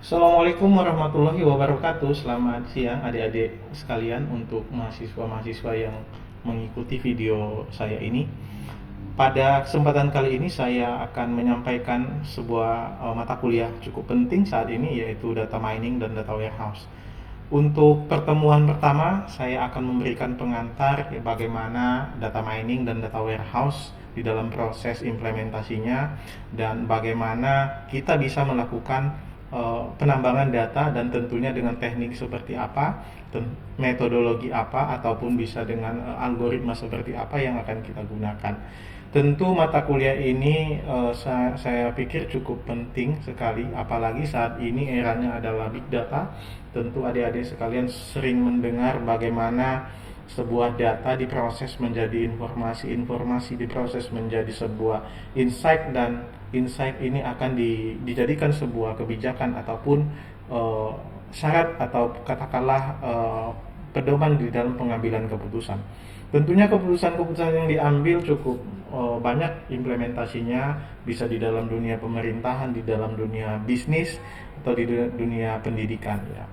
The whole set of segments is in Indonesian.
Assalamualaikum warahmatullahi wabarakatuh. Selamat siang adik-adik sekalian untuk mahasiswa-mahasiswa yang mengikuti video saya ini. Pada kesempatan kali ini saya akan menyampaikan sebuah mata kuliah cukup penting saat ini, yaitu data mining dan data warehouse. Untuk pertemuan pertama, saya akan memberikan pengantar bagaimana data mining dan data warehouse di dalam proses implementasinya, dan bagaimana kita bisa melakukan penambangan data, dan tentunya dengan teknik seperti apa, metodologi apa, ataupun bisa dengan algoritma seperti apa yang akan kita gunakan. Tentu mata kuliah ini saya pikir cukup penting sekali, apalagi saat ini eranya adalah big data. Tentu adik-adik sekalian sering mendengar bagaimana sebuah data diproses menjadi informasi, informasi diproses menjadi sebuah insight, dan insight ini akan dijadikan sebuah kebijakan ataupun syarat atau katakanlah pedoman di dalam pengambilan keputusan. Tentunya keputusan-keputusan yang diambil cukup banyak implementasinya, bisa di dalam dunia pemerintahan, di dalam dunia bisnis, atau di dunia pendidikan ya.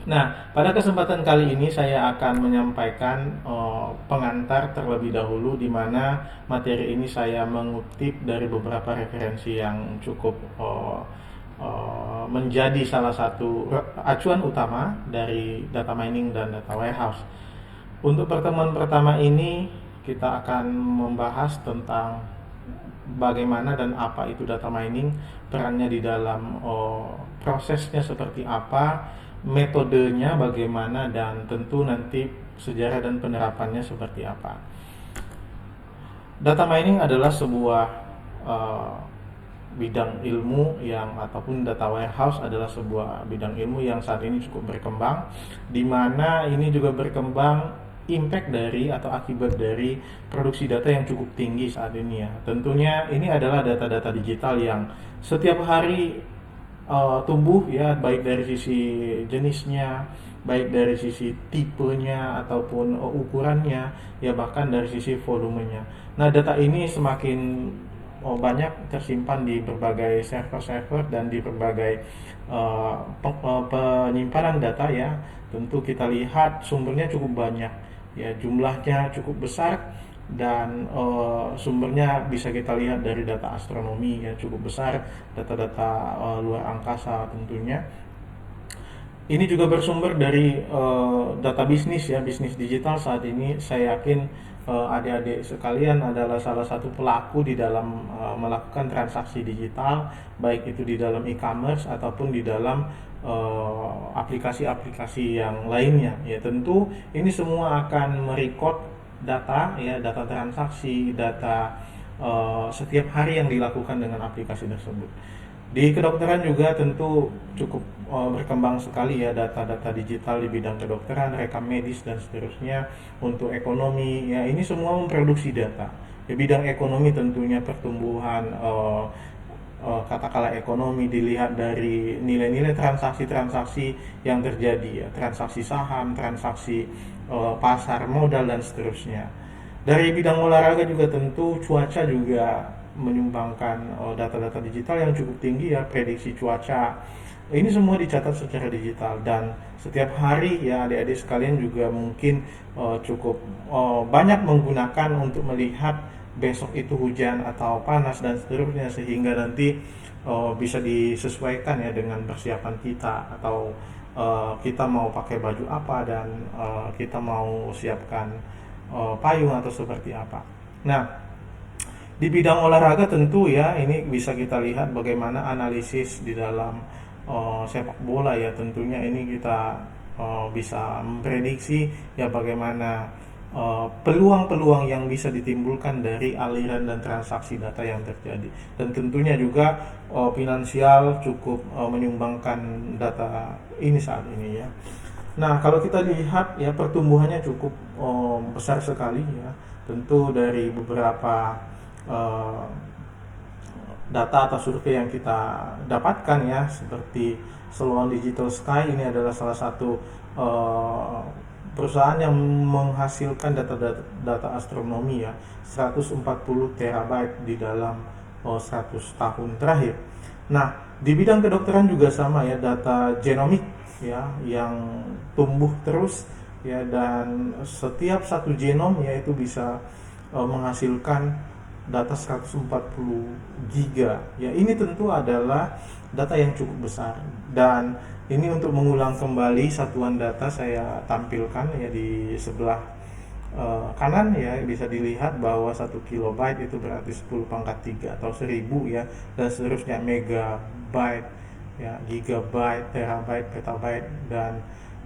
Nah, pada kesempatan kali ini saya akan menyampaikan pengantar terlebih dahulu, di mana materi ini saya mengutip dari beberapa referensi yang cukup menjadi salah satu acuan utama dari data mining dan data warehouse. Untuk pertemuan pertama ini kita akan membahas tentang bagaimana dan apa itu data mining, perannya di dalam prosesnya seperti apa, metodenya bagaimana, dan tentu nanti sejarah dan penerapannya seperti apa. Data mining adalah sebuah bidang ilmu yang, ataupun data warehouse adalah sebuah bidang ilmu yang saat ini cukup berkembang, di mana ini juga berkembang impact dari atau akibat dari produksi data yang cukup tinggi saat ini ya. Tentunya ini adalah data-data digital yang setiap hari tumbuh ya, baik dari sisi jenisnya, baik dari sisi tipenya ataupun ukurannya, ya bahkan dari sisi volumenya. Nah, data ini semakin banyak tersimpan di berbagai server-server dan di berbagai penyimpanan data ya. Tentu kita lihat sumbernya cukup banyak ya, jumlahnya cukup besar, dan sumbernya bisa kita lihat dari data astronomi ya, cukup besar, data-data luar angkasa tentunya. Ini juga bersumber dari data bisnis ya, bisnis digital saat ini saya yakin adik-adik sekalian adalah salah satu pelaku di dalam melakukan transaksi digital, baik itu di dalam e-commerce ataupun di dalam aplikasi-aplikasi yang lainnya ya. Tentu ini semua akan merecord data ya, data transaksi, data setiap hari yang dilakukan dengan aplikasi tersebut. Di kedokteran juga tentu cukup berkembang sekali ya, data-data digital di bidang kedokteran, rekam medis dan seterusnya. Untuk ekonomi ya, ini semua memproduksi data. Di bidang ekonomi tentunya pertumbuhan katakanlah ekonomi dilihat dari nilai-nilai transaksi-transaksi yang terjadi ya, transaksi saham, transaksi pasar modal dan seterusnya. Dari bidang olahraga juga tentu cuaca juga menyumbangkan data-data digital yang cukup tinggi ya, prediksi cuaca. Ini semua dicatat secara digital, dan setiap hari ya adik-adik sekalian juga mungkin cukup banyak menggunakan untuk melihat besok itu hujan atau panas dan seterusnya, sehingga nanti bisa disesuaikan ya dengan persiapan kita, atau kita mau pakai baju apa, dan kita mau siapkan payung atau seperti apa. Nah, di bidang olahraga tentu ya, ini bisa kita lihat bagaimana analisis di dalam sepak bola ya. Tentunya ini kita bisa memprediksi ya bagaimana peluang-peluang yang bisa ditimbulkan dari aliran dan transaksi data yang terjadi. Dan tentunya juga finansial cukup menyumbangkan data ini saat ini ya. Nah, kalau kita lihat ya, pertumbuhannya cukup besar sekali ya. Tentu dari beberapa uh, data atau survei yang kita dapatkan ya, seperti Sloan Digital Sky, ini adalah salah satu perusahaan yang menghasilkan data astronomi ya, 140 terabyte di dalam 100 tahun terakhir. Nah, di bidang kedokteran juga sama ya, data genomik ya yang tumbuh terus ya, dan setiap satu genom ya itu bisa menghasilkan data 140 giga. Ya, ini tentu adalah data yang cukup besar, dan ini untuk mengulang kembali satuan data saya tampilkan ya di sebelah kanan ya, bisa dilihat bahwa 1 kilobyte itu berarti 10 pangkat 3 atau 1000 ya, dan seterusnya, megabyte ya, gigabyte, terabyte, petabyte, dan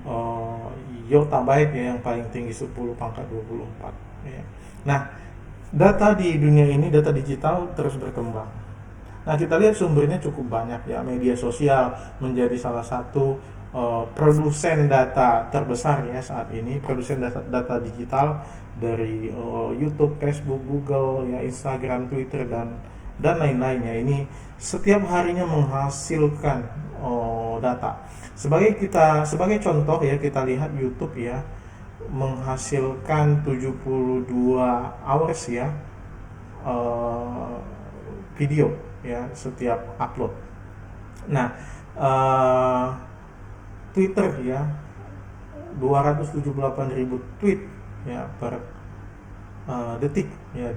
uh, yottabyte ya yang paling tinggi 10 pangkat 24 ya. Nah, data di dunia ini, data digital terus berkembang. Nah, kita lihat sumbernya cukup banyak ya. Media sosial menjadi salah satu produsen data terbesar ya saat ini, produsen data digital dari YouTube, Facebook, Google, ya, Instagram, Twitter, dan lain-lainnya. Ini setiap harinya menghasilkan data. Sebagai contoh ya, kita lihat YouTube ya, menghasilkan 72 hours ya uh, video ya setiap upload. Nah, Twitter ya, 278.000 tweet ya per detik ya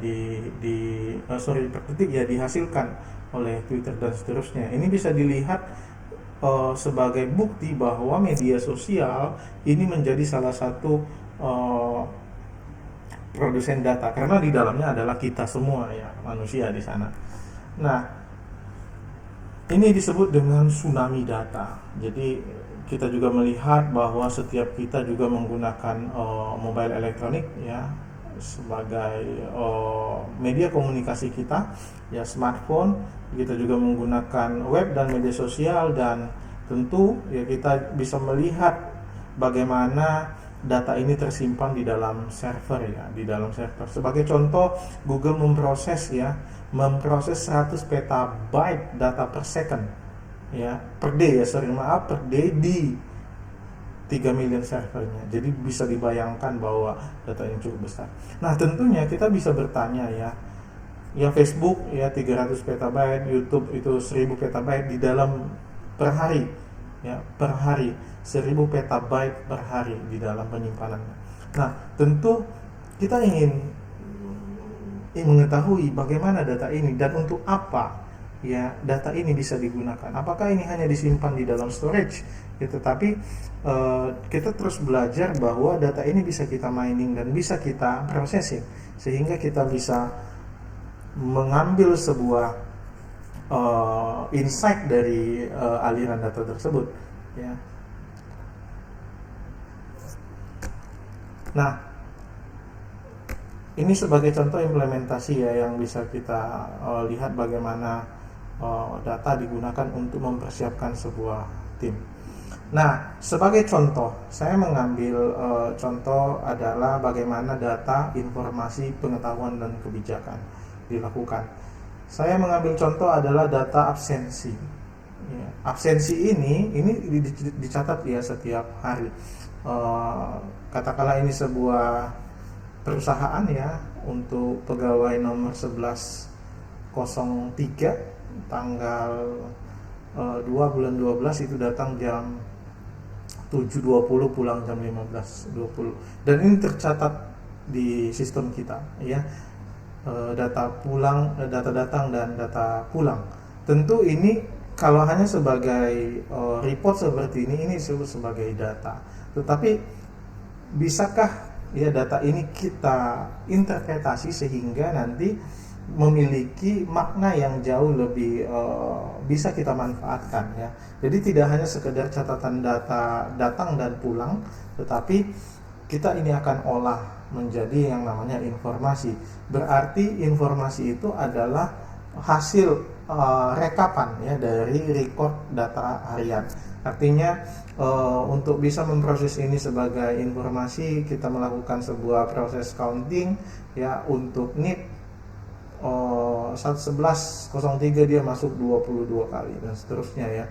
per detik ya dihasilkan oleh Twitter dan seterusnya. Ini bisa dilihat sebagai bukti bahwa media sosial ini menjadi salah satu produsen data, karena di dalamnya adalah kita semua ya, manusia di sana. Nah, ini disebut dengan tsunami data. Jadi kita juga melihat bahwa setiap kita juga menggunakan mobile elektronik ya sebagai media komunikasi kita ya, smartphone. Kita juga menggunakan web dan media sosial, dan tentu ya kita bisa melihat bagaimana data ini tersimpan di dalam server ya, di dalam server. Sebagai contoh, Google memproses 100 petabyte data per second ya, per day ya, per day di 3 million servernya. Jadi bisa dibayangkan bahwa data ini cukup besar. Nah, tentunya kita bisa bertanya ya Facebook ya 300 petabyte, YouTube itu 1000 petabyte di dalam per hari ya, per hari 1000 petabyte per hari di dalam penyimpanannya. Nah, tentu kita ingin mengetahui bagaimana data ini dan untuk apa ya data ini bisa digunakan. Apakah ini hanya disimpan di dalam storage gitu, tapi kita terus belajar bahwa data ini bisa kita mining dan bisa kita processing sehingga kita bisa mengambil sebuah insight dari aliran data tersebut ya. Nah, ini sebagai contoh implementasi ya yang bisa kita lihat bagaimana data digunakan untuk mempersiapkan sebuah tim. Nah, sebagai contoh, saya mengambil contoh adalah bagaimana data, informasi, pengetahuan, dan kebijakan dilakukan. Saya mengambil contoh adalah data absensi. Ya, absensi ini dicatat ya setiap hari. Katakanlah ini sebuah perusahaan ya, untuk pegawai nomor 1103 tanggal 2 bulan 12 itu datang jam 7.20, pulang jam 15.20, dan ini tercatat di sistem kita ya, data pulang, data datang, dan data pulang. Tentu ini kalau hanya sebagai report seperti ini disebut sebagai data, tetapi bisakah ya data ini kita interpretasi sehingga nanti memiliki makna yang jauh lebih bisa kita manfaatkan ya. Jadi tidak hanya sekedar catatan data datang dan pulang, tetapi kita ini akan olah menjadi yang namanya informasi. Berarti informasi itu adalah hasil rekapan ya dari record data harian. Artinya untuk bisa memproses ini sebagai informasi, kita melakukan sebuah proses counting ya. Untuk NIP 1103 dia masuk 22 kali dan seterusnya ya.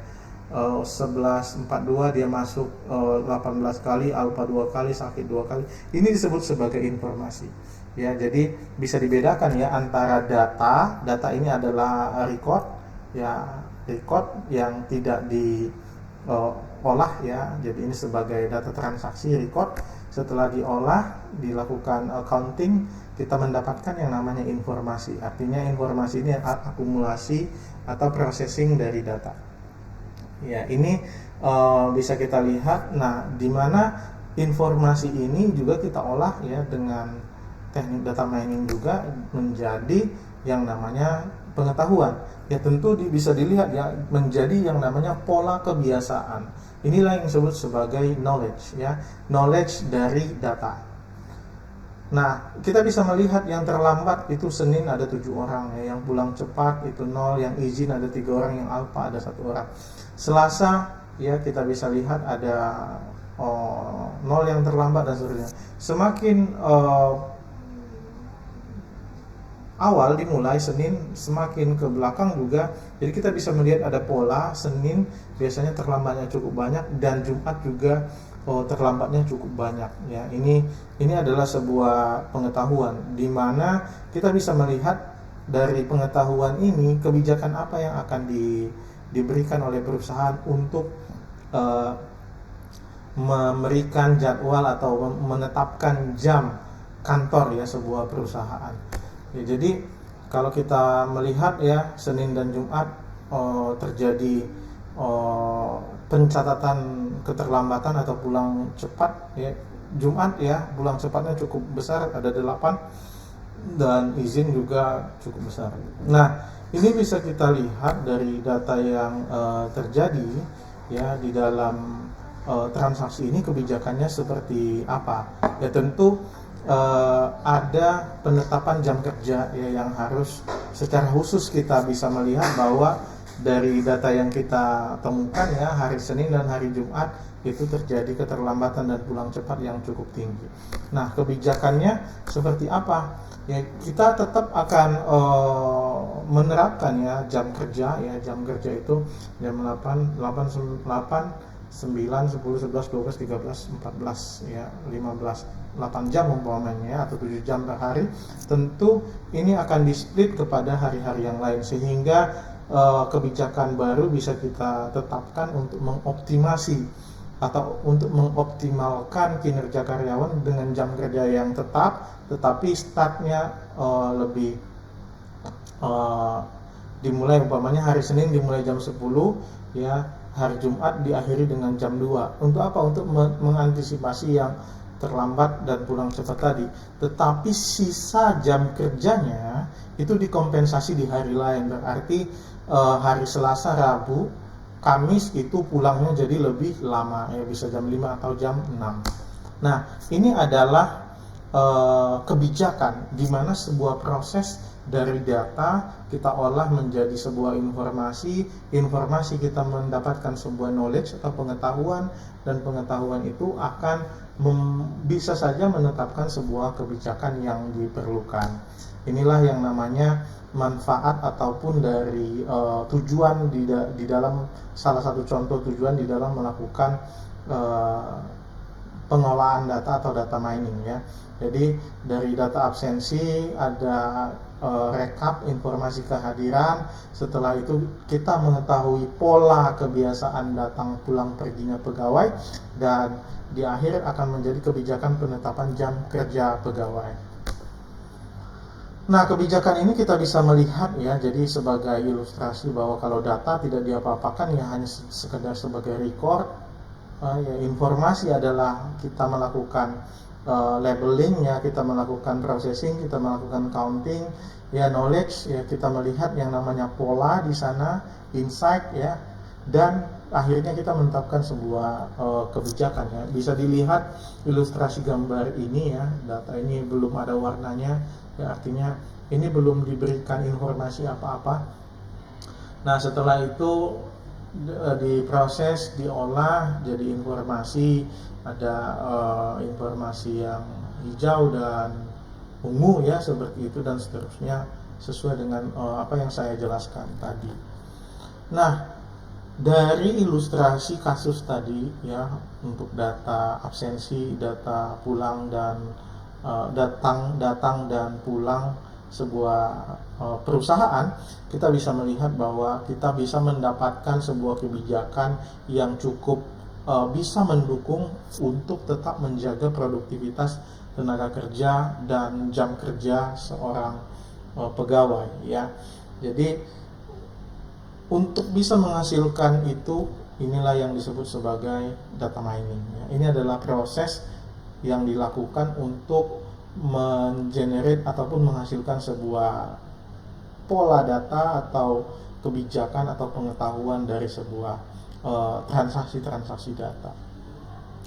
1142 dia masuk 18 kali, alpha 2 kali, sakit 2 kali. Ini disebut sebagai informasi ya. Jadi bisa dibedakan ya antara data ini adalah record ya, record yang tidak diolah ya. Jadi ini sebagai data transaksi record. Setelah diolah, dilakukan counting, kita mendapatkan yang namanya informasi. Artinya informasi ini akumulasi atau processing dari data. Ya, ini bisa kita lihat. Nah, di mana informasi ini juga kita olah ya dengan teknik data mining juga menjadi yang namanya pengetahuan. Ya tentu bisa dilihat ya menjadi yang namanya pola kebiasaan. Inilah yang disebut sebagai knowledge ya, knowledge dari data. Nah, kita bisa melihat yang terlambat itu Senin ada 7 orang ya, yang pulang cepat itu 0, yang izin ada 3 orang, yang alpha ada 1 orang. Selasa ya kita bisa lihat ada 0 yang terlambat dan seterusnya. Semakin awal dimulai Senin, semakin ke belakang juga. Jadi kita bisa melihat ada pola. Senin biasanya terlambatnya cukup banyak dan Jumat juga terlambatnya cukup banyak ya. Ini adalah sebuah pengetahuan di mana kita bisa melihat dari pengetahuan ini kebijakan apa yang akan diberikan oleh perusahaan untuk memberikan jadwal atau menetapkan jam kantor ya sebuah perusahaan. Ya, jadi kalau kita melihat ya Senin dan Jumat terjadi pencatatan keterlambatan atau pulang cepat ya. Jumat ya pulang cepatnya cukup besar ada 8 dan izin juga cukup besar. Nah, ini bisa kita lihat dari data yang terjadi ya di dalam transaksi ini kebijakannya seperti apa. Ya tentu ada penetapan jam kerja ya yang harus secara khusus kita bisa melihat bahwa dari data yang kita temukan ya hari Senin dan hari Jumat itu terjadi keterlambatan dan pulang cepat yang cukup tinggi. Nah, kebijakannya seperti apa? Ya kita tetap akan menerapkan ya jam kerja itu jam 8, 9, 10, 11, 12, 13, 14 ya 15 8 jam umpamanya atau 7 jam per hari. Tentu ini akan di-split kepada hari-hari yang lain sehingga kebijakan baru bisa kita tetapkan untuk mengoptimasi atau untuk mengoptimalkan kinerja karyawan dengan jam kerja yang tetap, tetapi startnya lebih dimulai umpamanya hari Senin dimulai jam 10 ya, hari Jumat diakhiri dengan jam 2. Untuk apa? Untuk mengantisipasi yang terlambat dan pulang cepat tadi. Tetapi sisa jam kerjanya itu dikompensasi di hari lain. Berarti hari Selasa, Rabu, Kamis itu pulangnya jadi lebih lama ya, bisa jam 5 atau jam 6. Nah, ini adalah kebijakan di mana sebuah proses dari data kita olah menjadi sebuah informasi kita mendapatkan sebuah knowledge atau pengetahuan, dan pengetahuan itu akan bisa saja menetapkan sebuah kebijakan yang diperlukan. Inilah yang namanya manfaat ataupun dari tujuan di dalam salah satu contoh tujuan di dalam melakukan pengolahan data atau data mining ya. Jadi dari data absensi ada rekap informasi kehadiran. Setelah itu kita mengetahui pola kebiasaan datang pulang perginya pegawai, dan di akhir akan menjadi kebijakan penetapan jam kerja pegawai. Nah, kebijakan ini kita bisa melihat ya, jadi sebagai ilustrasi bahwa kalau data tidak diapa-apakan ya hanya sekedar sebagai record. Ya, informasi adalah kita melakukan labeling ya, kita melakukan processing, kita melakukan counting ya. Knowledge ya, kita melihat yang namanya pola di sana, insight ya, dan akhirnya kita menetapkan sebuah kebijakan ya. Bisa dilihat ilustrasi gambar ini ya, data ini belum ada warnanya ya, artinya ini belum diberikan informasi apa-apa. Nah, setelah itu diproses, diolah jadi informasi. Ada informasi yang hijau dan ungu ya, seperti itu dan seterusnya sesuai dengan apa yang saya jelaskan tadi. Nah, dari ilustrasi kasus tadi ya, untuk data absensi, data pulang dan datang dan pulang sebuah perusahaan, kita bisa melihat bahwa kita bisa mendapatkan sebuah kebijakan yang cukup bisa mendukung untuk tetap menjaga produktivitas tenaga kerja dan jam kerja seorang pegawai, ya. Jadi untuk bisa menghasilkan itu, inilah yang disebut sebagai data mining, ya. Ini adalah proses yang dilakukan untuk mengenerate ataupun menghasilkan sebuah pola data atau kebijakan atau pengetahuan dari sebuah transaksi-transaksi data.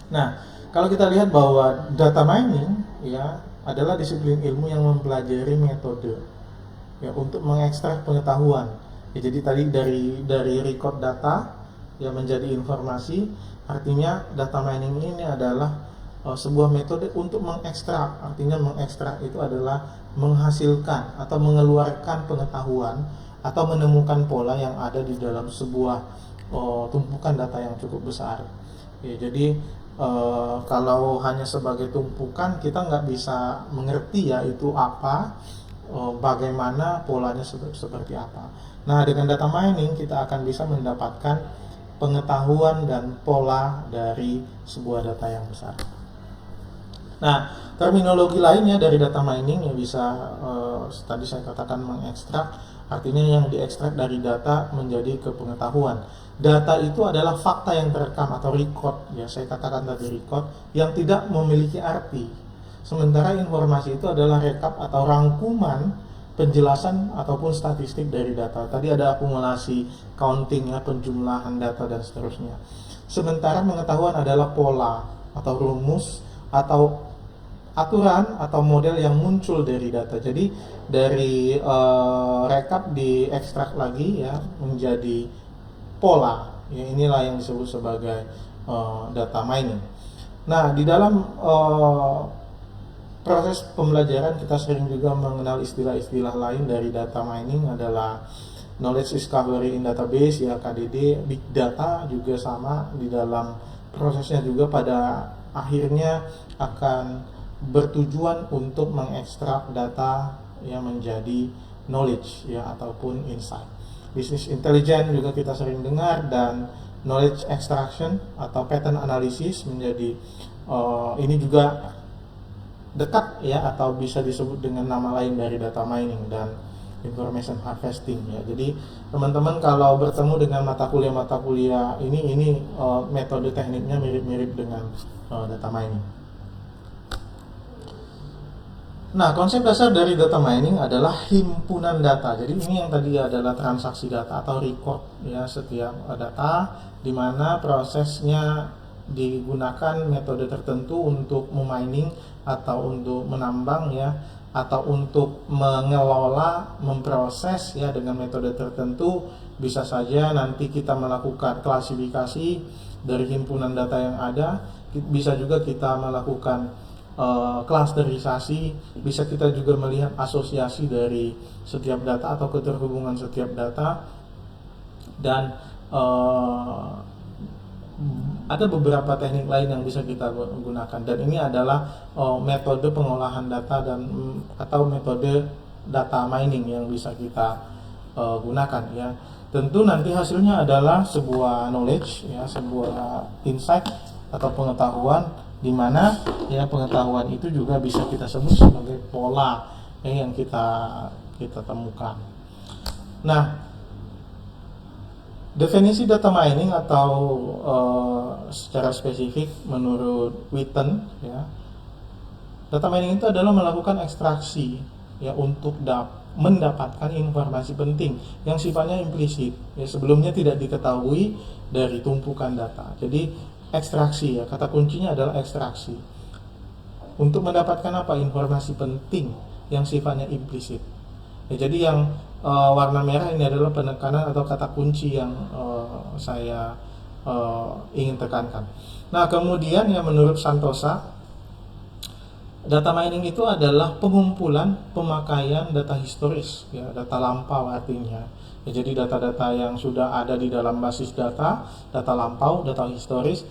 Nah, kalau kita lihat bahwa data mining, ya, adalah disiplin ilmu yang mempelajari metode, ya, untuk mengekstrak pengetahuan. Ya, jadi tadi dari record data, ya, menjadi informasi. Artinya data mining ini adalah sebuah metode untuk mengekstrak. Artinya mengekstrak itu adalah menghasilkan atau mengeluarkan pengetahuan atau menemukan pola yang ada di dalam sebuah tumpukan data yang cukup besar. Ya, jadi kalau hanya sebagai tumpukan, kita nggak bisa mengerti, ya, itu apa, bagaimana polanya seperti apa. Nah, dengan data mining kita akan bisa mendapatkan pengetahuan dan pola dari sebuah data yang besar. Nah, terminologi lainnya dari data mining yang bisa tadi saya katakan mengekstrak, artinya yang diekstrak dari data menjadi ke pengetahuan. Data itu adalah fakta yang terekam atau record, ya, saya katakan tadi record, yang tidak memiliki arti. Sementara informasi itu adalah rekap atau rangkuman penjelasan ataupun statistik dari data. Tadi ada akumulasi, counting, ya, penjumlahan data dan seterusnya. Sementara pengetahuan adalah pola atau rumus atau aturan atau model yang muncul dari data. Jadi dari rekap diekstrak lagi, ya, menjadi pola. Ya, inilah yang disebut sebagai data mining. Nah, di dalam proses pembelajaran kita sering juga mengenal istilah-istilah lain dari data mining adalah knowledge discovery in database, ya, KDD, big data juga sama. Di dalam prosesnya juga pada akhirnya akan bertujuan untuk mengekstrak data yang menjadi knowledge, ya, ataupun insight. Business intelligence juga kita sering dengar, dan knowledge extraction atau pattern analysis menjadi ini juga dekat, ya, atau bisa disebut dengan nama lain dari data mining dan information harvesting, ya. Jadi teman-teman kalau bertemu dengan mata kuliah ini metode tekniknya mirip-mirip dengan data mining. Nah, konsep dasar dari data mining adalah himpunan data. Jadi ini yang tadi adalah transaksi data atau record, ya, setiap data, di mana prosesnya digunakan metode tertentu untuk memining atau untuk menambang, ya, atau untuk mengelola, memproses, ya, dengan metode tertentu. Bisa saja nanti kita melakukan klasifikasi dari himpunan data yang ada, bisa juga kita melakukan klasterisasi, bisa kita juga melihat asosiasi dari setiap data atau keterhubungan setiap data, dan ada beberapa teknik lain yang bisa kita gunakan. Dan ini adalah metode pengolahan data dan atau metode data mining yang bisa kita gunakan, ya. Tentu nanti hasilnya adalah sebuah knowledge, ya, sebuah insight atau pengetahuan, di mana, ya, pengetahuan itu juga bisa kita sebut sebagai pola, ya, yang kita temukan. Nah, definisi data mining atau secara spesifik menurut Witten, ya, data mining itu adalah melakukan ekstraksi, ya, untuk mendapatkan informasi penting yang sifatnya implisit, ya, sebelumnya tidak diketahui dari tumpukan data. Jadi ekstraksi, ya, kata kuncinya adalah ekstraksi. Untuk mendapatkan apa? Informasi penting yang sifatnya implisit. Ya, jadi yang warna merah ini adalah penekanan atau kata kunci yang saya ingin tekankan. Nah, kemudian, ya, menurut Santosa, data mining itu adalah pengumpulan pemakaian data historis, ya, data lampau artinya. Ya, jadi data-data yang sudah ada di dalam basis data lampau, data historis,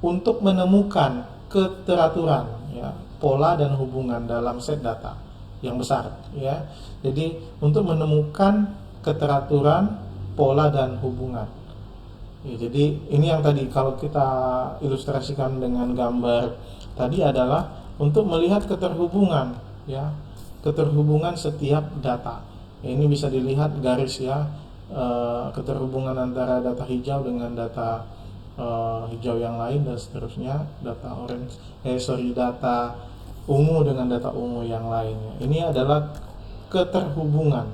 untuk menemukan keteraturan, ya, pola dan hubungan dalam set data yang besar ya. Jadi untuk menemukan keteraturan, pola dan hubungan. Ya, jadi ini yang tadi kalau kita ilustrasikan dengan gambar tadi adalah untuk melihat keterhubungan ya, keterhubungan setiap data. Ya, ini bisa dilihat garis ya, keterhubungan antara data hijau dengan data hijau yang lain dan seterusnya, data orange data ungu dengan data ungu yang lainnya. Ini adalah keterhubungan.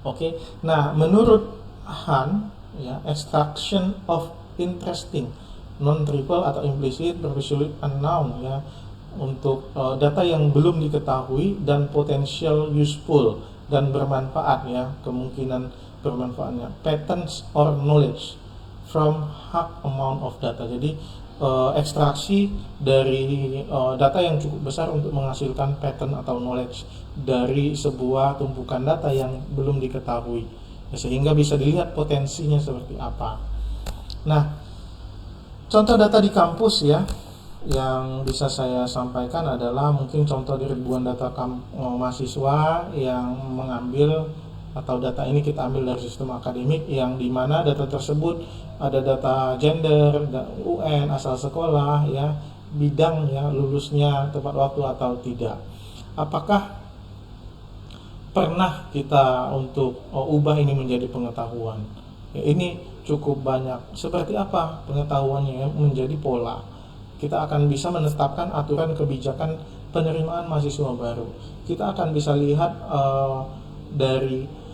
Oke. Nah, menurut Han ya, extraction of interesting non-trivial atau implicit purposefully unknown ya, untuk data yang belum diketahui dan potential useful dan bermanfaat ya, kemungkinan bermanfaatnya, patterns or knowledge from high amount of data. Jadi ekstraksi dari data yang cukup besar untuk menghasilkan pattern atau knowledge dari sebuah tumpukan data yang belum diketahui ya, sehingga bisa dilihat potensinya seperti apa. Nah, contoh data di kampus ya yang bisa saya sampaikan adalah mungkin contoh di ribuan data mahasiswa yang mengambil, atau data ini kita ambil dari sistem akademik yang dimana data tersebut ada data gender, UN, asal sekolah ya, bidang ya, lulusnya tepat waktu atau tidak. Apakah pernah kita untuk ubah ini menjadi pengetahuan? Ya, ini cukup banyak. Seperti apa pengetahuannya ya? Menjadi pola. Kita akan bisa menetapkan aturan kebijakan penerimaan mahasiswa baru. Kita akan bisa lihat dari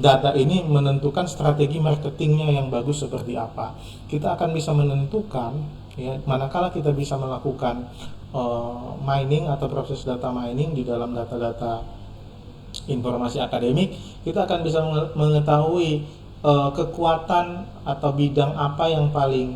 data ini menentukan strategi marketingnya yang bagus seperti apa. Kita akan bisa menentukan ya, manakala kita bisa melakukan mining atau proses data mining di dalam data-data informasi akademik, kita akan bisa mengetahui kekuatan atau bidang apa yang paling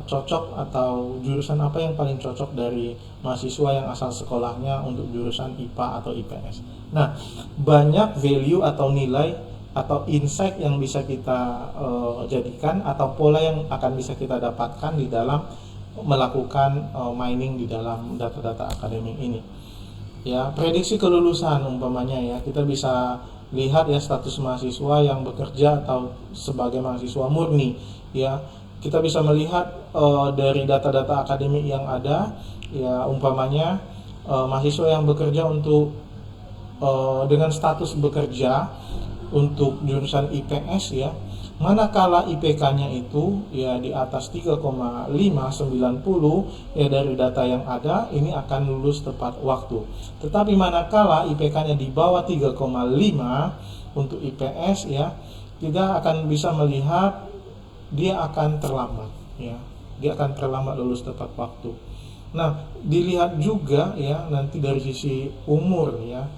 cocok atau jurusan apa yang paling cocok dari mahasiswa yang asal sekolahnya untuk jurusan IPA atau IPS. Nah, banyak value atau nilai atau insight yang bisa kita jadikan atau pola yang akan bisa kita dapatkan di dalam melakukan mining di dalam data-data akademik ini. Ya, prediksi kelulusan umpamanya ya, kita bisa lihat ya status mahasiswa yang bekerja atau sebagai mahasiswa murni ya. Kita bisa melihat dari data-data akademik yang ada ya, umpamanya mahasiswa yang bekerja untuk dengan status bekerja untuk jurusan IPS ya, manakala IPK-nya itu ya di atas 3,590 ya dari data yang ada, ini akan lulus tepat waktu. Tetapi manakala IPK-nya di bawah 3,5 untuk IPS ya, kita akan bisa melihat dia akan terlambat ya, dia akan terlambat lulus tepat waktu. Nah, dilihat juga ya nanti dari sisi umur ya,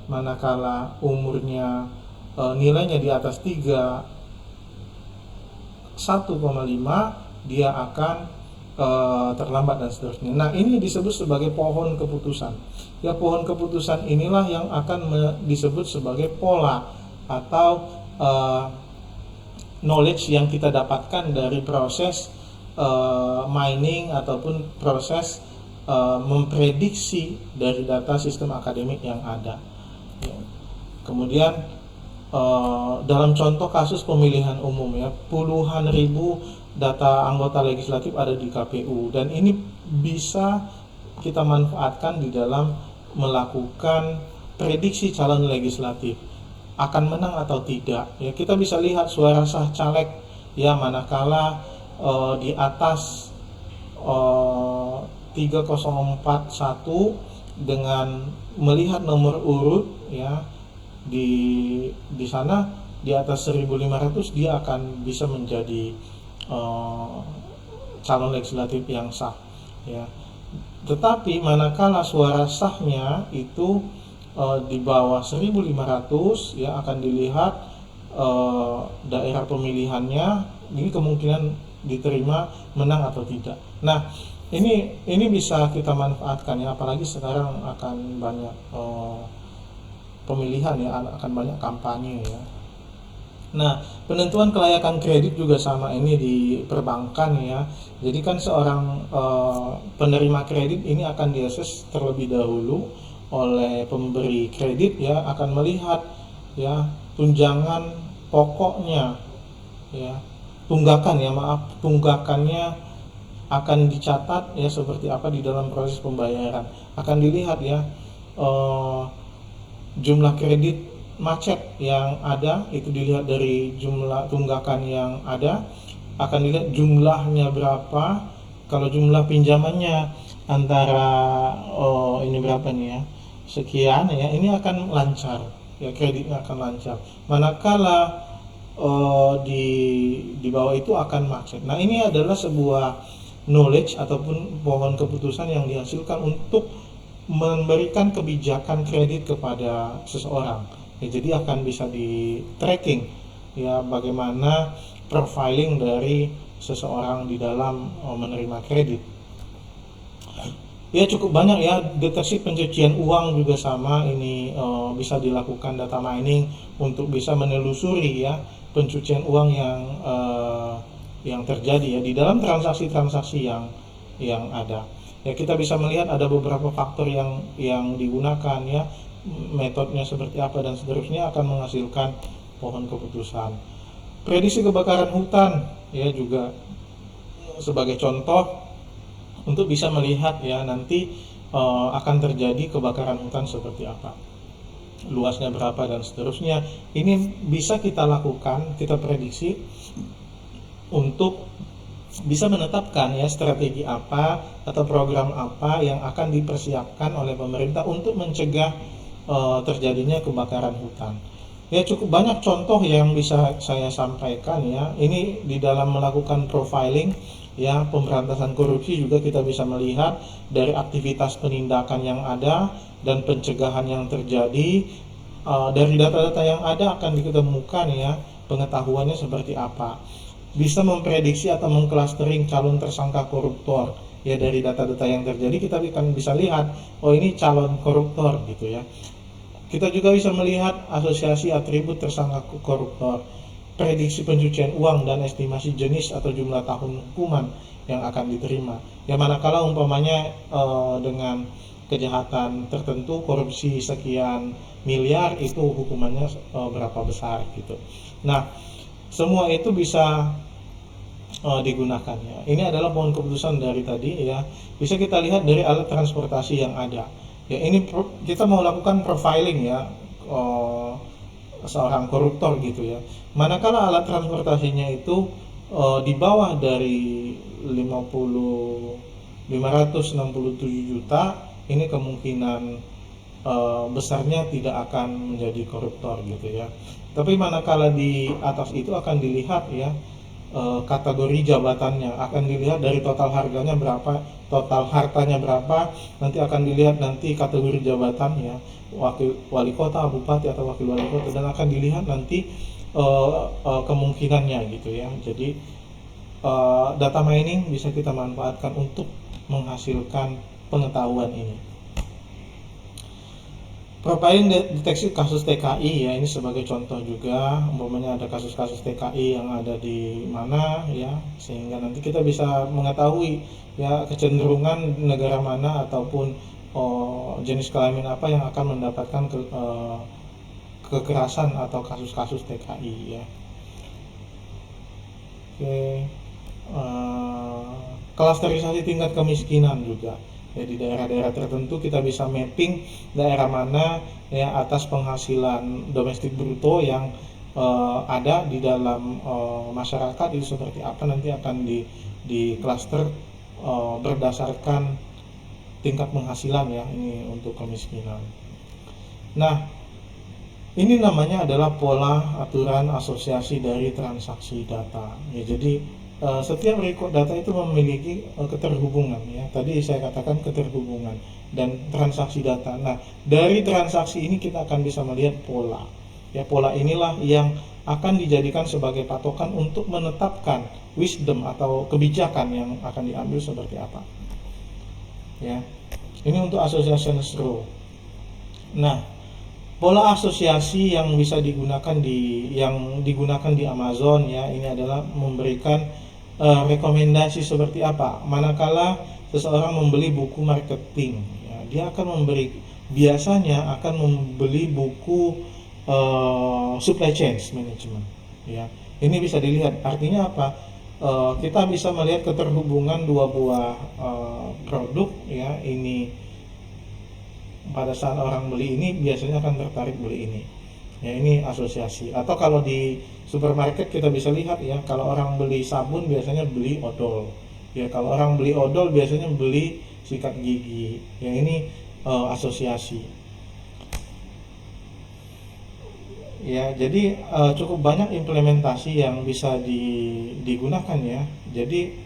manakala umurnya nilainya di atas 1,5 dia akan terlambat dan seterusnya. Nah, ini disebut sebagai pohon keputusan ya. Pohon keputusan inilah yang akan disebut sebagai pola atau knowledge yang kita dapatkan dari proses mining ataupun proses memprediksi dari data sistem akademik yang ada ya. Kemudian dalam contoh kasus pemilihan umum ya, puluhan ribu data anggota legislatif ada di KPU, dan ini bisa kita manfaatkan di dalam melakukan prediksi calon legislatif akan menang atau tidak ya. Kita bisa lihat suara sah caleg ya, manakala di atas 3041 dengan melihat nomor urut ya, di sana di atas 1500 dia akan bisa menjadi calon legislatif yang sah ya. Tetapi manakala suara sahnya itu di bawah 1500 ya, akan dilihat daerah pemilihannya ini kemungkinan diterima menang atau tidak. Nah, ini bisa kita manfaatkan ya, apalagi sekarang akan banyak pemilihan ya, akan banyak kampanye ya. Nah, penentuan kelayakan kredit juga sama ini di perbankan ya. Jadi kan seorang penerima kredit ini akan diakses terlebih dahulu oleh pemberi kredit ya, akan melihat ya tunjangan pokoknya ya, tunggakan ya maaf, tunggakannya akan dicatat ya seperti apa di dalam proses pembayaran. Akan dilihat ya eh, jumlah kredit macet yang ada itu dilihat dari jumlah tunggakan yang ada, akan dilihat jumlahnya berapa. Kalau jumlah pinjamannya antara ini berapa nih ya, sekian ya, ini akan lancar ya, kreditnya akan lancar. Manakala di bawah itu akan macet. Nah, ini adalah sebuah knowledge ataupun pohon keputusan yang dihasilkan untuk memberikan kebijakan kredit kepada seseorang. Ya, jadi akan bisa di tracking ya bagaimana profiling dari seseorang di dalam menerima kredit. Ya cukup banyak ya, deteksi pencucian uang juga sama ini bisa dilakukan data mining untuk bisa menelusuri ya pencucian uang yang terjadi ya di dalam transaksi-transaksi yang ada. Ya kita bisa melihat ada beberapa faktor yang digunakan ya, metodenya seperti apa dan seterusnya akan menghasilkan pohon keputusan. Prediksi kebakaran hutan ya juga sebagai contoh untuk bisa melihat ya nanti akan terjadi kebakaran hutan seperti apa, luasnya berapa dan seterusnya. Ini bisa kita lakukan, kita prediksi untuk bisa menetapkan ya strategi apa atau program apa yang akan dipersiapkan oleh pemerintah untuk mencegah terjadinya kebakaran hutan. Ya cukup banyak contoh yang bisa saya sampaikan ya. Ini di dalam melakukan profiling ya pemberantasan korupsi juga kita bisa melihat dari aktivitas penindakan yang ada dan pencegahan yang terjadi. Dari data-data yang ada akan ditemukan ya pengetahuannya seperti apa. Bisa memprediksi atau mengklastering calon tersangka koruptor ya, dari data-data yang terjadi kita akan bisa lihat oh ini calon koruptor gitu ya. Kita juga bisa melihat asosiasi atribut tersangka koruptor, prediksi pencucian uang dan estimasi jenis atau jumlah tahun hukuman yang akan diterima. Ya manakala umpamanya dengan kejahatan tertentu korupsi sekian miliar itu hukumannya berapa besar gitu. Nah, semua itu bisa digunakan ya. Ini adalah pohon keputusan dari tadi ya. Bisa kita lihat dari alat transportasi yang ada. Ya ini kita mau lakukan profiling ya seorang koruptor gitu ya. Manakala alat transportasinya itu di bawah dari 567 juta, ini kemungkinan besarnya tidak akan menjadi koruptor gitu ya. Tapi manakala di atas itu akan dilihat ya kategori jabatannya, akan dilihat dari total harganya berapa, total hartanya berapa, nanti akan dilihat nanti kategori jabatannya, wakil wali kota, bupati atau wakil wali kota, dan akan dilihat nanti kemungkinannya gitu ya. Jadi data mining bisa kita manfaatkan untuk menghasilkan pengetahuan ini. Profiling deteksi kasus TKI ya, ini sebagai contoh juga, umpamanya ada kasus-kasus TKI yang ada di mana ya, sehingga nanti kita bisa mengetahui ya kecenderungan negara mana ataupun jenis kelamin apa yang akan mendapatkan kekerasan atau kasus-kasus TKI ya. Oke, klasterisasi tingkat kemiskinan juga. Ya, di daerah-daerah tertentu kita bisa mapping daerah mana ya atas penghasilan domestik bruto yang ada di dalam masyarakat itu seperti apa, nanti akan di klaster berdasarkan tingkat penghasilan ya, ini untuk kemiskinan. Nah, ini namanya adalah pola aturan asosiasi dari transaksi data. Ya, jadi setiap record data itu memiliki keterhubungan ya. Tadi saya katakan keterhubungan dan transaksi data. Nah, dari transaksi ini kita akan bisa melihat pola. Ya, pola inilah yang akan dijadikan sebagai patokan untuk menetapkan wisdom atau kebijakan yang akan diambil seperti apa. Ya. Ini untuk association rule. Nah, Pola asosiasi yang bisa digunakan di Amazon ya, ini adalah memberikan rekomendasi seperti apa. Manakala seseorang membeli buku marketing, ya, dia akan biasanya akan membeli buku supply chain management. Ya, ini bisa dilihat. Artinya apa? Kita bisa melihat keterhubungan dua buah produk. Ya, ini pada saat orang beli ini biasanya akan tertarik beli ini. Ya, ini asosiasi. Atau kalau di supermarket kita bisa lihat ya, kalau orang beli sabun biasanya beli odol. Ya, kalau orang beli odol biasanya beli sikat gigi. Ya, ini asosiasi. Ya, jadi cukup banyak implementasi yang bisa digunakan ya. Jadi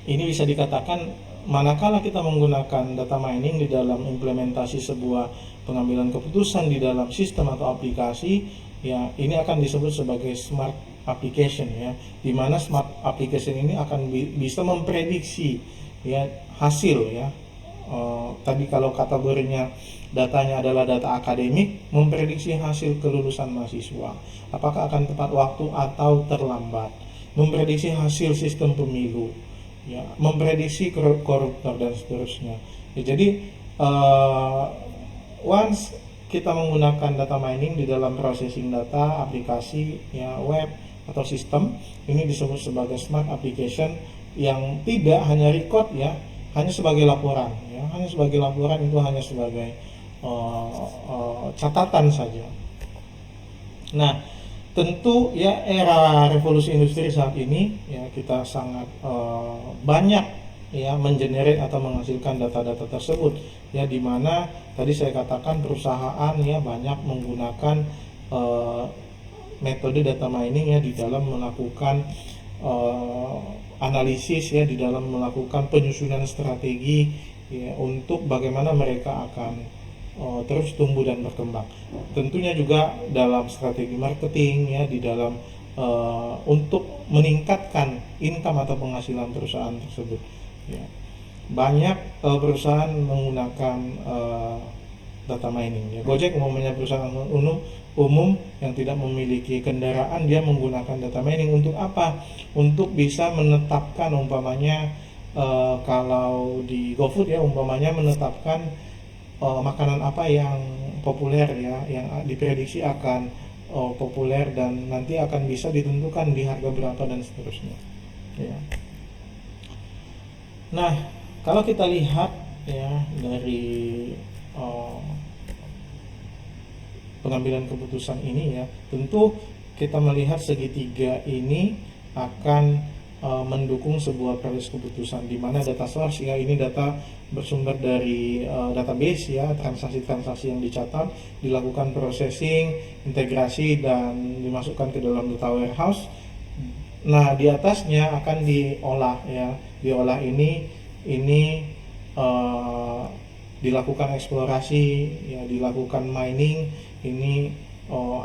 ini bisa dikatakan manakala kita menggunakan data mining di dalam implementasi sebuah pengambilan keputusan di dalam sistem atau aplikasi, ya ini akan disebut sebagai smart application ya, di mana smart application ini akan bisa memprediksi ya hasil ya. Tadi kalau kategorinya datanya adalah data akademik, memprediksi hasil kelulusan mahasiswa, apakah akan tepat waktu atau terlambat, memprediksi hasil sistem pemilu, ya, memprediksi koruptor dan seterusnya. Ya, jadi once kita menggunakan data mining di dalam processing data aplikasi ya web atau sistem, ini disebut sebagai smart application yang tidak hanya record ya, hanya sebagai laporan ya, hanya sebagai laporan, itu hanya sebagai catatan saja. Nah, tentu ya era revolusi industri saat ini ya kita sangat banyak ya mengenerate atau menghasilkan data-data tersebut ya, di mana tadi saya katakan perusahaan ya banyak menggunakan metode data mining ya di dalam melakukan analisis ya, di dalam melakukan penyusunan strategi ya untuk bagaimana mereka akan terus tumbuh dan berkembang. Tentunya juga dalam strategi marketing ya, di dalam untuk meningkatkan income atau penghasilan perusahaan tersebut. Ya. Banyak perusahaan menggunakan data mining. Ya. Gojek umumnya perusahaan umum yang tidak memiliki kendaraan, dia menggunakan data mining untuk apa? Untuk bisa menetapkan umpamanya kalau di GoFood ya umpamanya menetapkan makanan apa yang populer ya, yang diprediksi akan populer dan nanti akan bisa ditentukan di harga berapa dan seterusnya. Ya. Nah, kalau kita lihat ya dari pengambilan keputusan ini ya, tentu kita melihat segitiga ini akan mendukung sebuah proses keputusan, di mana data source ya, ini data bersumber dari database ya, transaksi-transaksi yang dicatat, dilakukan processing, integrasi dan dimasukkan ke dalam data warehouse. Nah, di atasnya akan diolah ya, diolah ini dilakukan eksplorasi ya, dilakukan mining, ini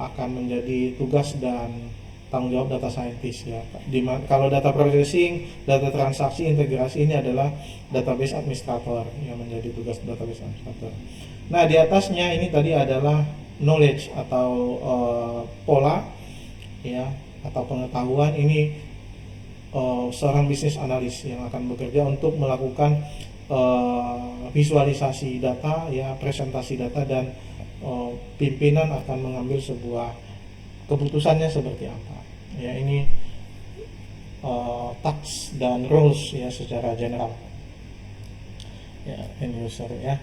akan menjadi tugas dan tanggung jawab data scientist ya. Kalau data processing, data transaksi, integrasi ini adalah database administrator yang menjadi tugas database administrator. Nah, di atasnya ini tadi adalah knowledge atau pola ya, atau pengetahuan. Ini seorang bisnis analis yang akan bekerja untuk melakukan visualisasi data ya, presentasi data, dan pimpinan akan mengambil sebuah keputusannya seperti apa ya. Ini task dan roles ya secara general ya, end user ya.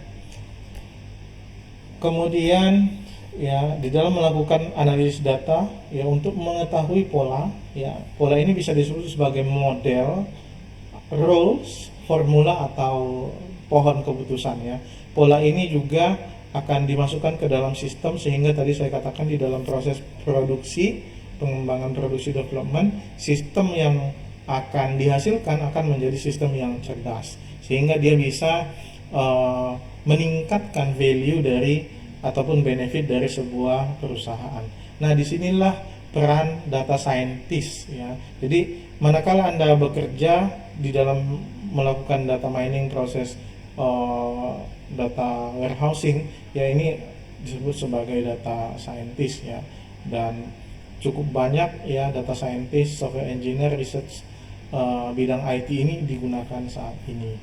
Kemudian ya, di dalam melakukan analisis data ya untuk mengetahui pola ya, pola ini bisa disebut sebagai model, roles, formula atau pohon keputusan ya. Pola ini juga akan dimasukkan ke dalam sistem, sehingga tadi saya katakan di dalam proses produksi, pengembangan produksi development, sistem yang akan dihasilkan akan menjadi sistem yang cerdas, sehingga dia bisa meningkatkan value dari ataupun benefit dari sebuah perusahaan. Nah, disinilah peran data scientist ya. Jadi manakala Anda bekerja di dalam melakukan data mining, proses data warehousing ya, ini disebut sebagai data scientist ya, dan cukup banyak ya data scientist, software engineer, research bidang IT ini digunakan saat ini.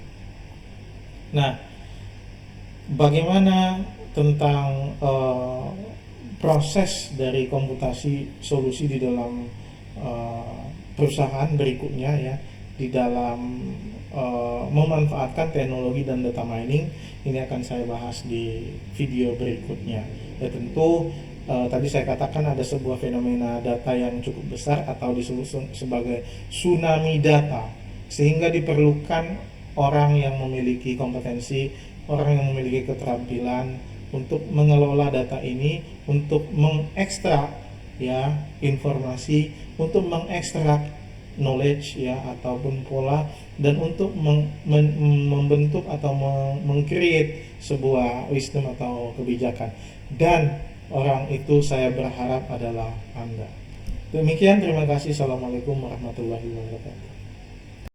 Nah, bagaimana tentang proses dari komputasi solusi di dalam perusahaan berikutnya ya, di dalam memanfaatkan teknologi dan data mining. Ini akan saya bahas di video berikutnya. Ya tentu tadi saya katakan ada sebuah fenomena data yang cukup besar atau disebut sebagai tsunami data, sehingga diperlukan orang yang memiliki kompetensi, orang yang memiliki keterampilan untuk mengelola data ini, untuk mengekstrak ya informasi, untuk mengekstrak knowledge ya ataupun pola, dan untuk membentuk atau meng-create sebuah wisdom atau kebijakan. Dan orang itu saya berharap adalah Anda. Demikian, terima kasih. Assalamualaikum warahmatullahi wabarakatuh.